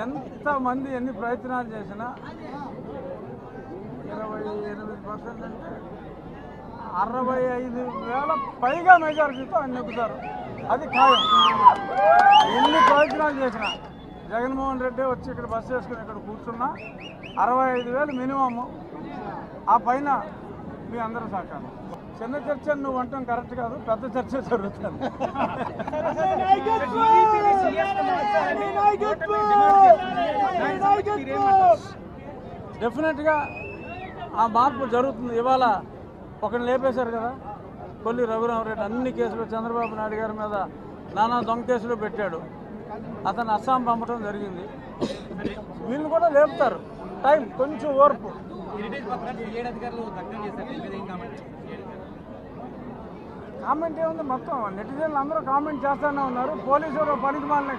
ఎంతమంది ఎన్ని ప్రయత్నాలు చేసినా 28% అంటే 65,000 పైగా మెజారిటీతో ఆయన నెగ్గుతారు. అది ఖాయం. ఎన్ని ప్రయత్నాలు చేసినా జగన్మోహన్ రెడ్డి వచ్చి ఇక్కడ బస్సు చేసుకుని ఇక్కడ కూర్చున్నా 65,000 మినిమమ్. ఆ పైన మీ అందరూ సహకారం. చిన్న చర్చ నువ్వు అంటాం కరెక్ట్ కాదు, పెద్ద చర్చ జరుగుతుంది. డెఫినెట్గా ఆ మార్పు జరుగుతుంది. ఇవాళ ఒకరిని లేపేశారు కదా, కొల్లి రఘురామరెడ్డి. అన్ని కేసులు చంద్రబాబు నాయుడు గారి మీద నానా దొంగ కేసులు పెట్టాడు. అతను అస్సాం పంపడం జరిగింది. వీళ్ళు కూడా లేపుతారు. టైం, కొంచెం ఓర్పు. కామెంట్ ఏముంది, మొత్తం నెటిజన్లు అందరూ కామెంట్ చేస్తూనే ఉన్నారు. పోలీసులు పనికి మాలిన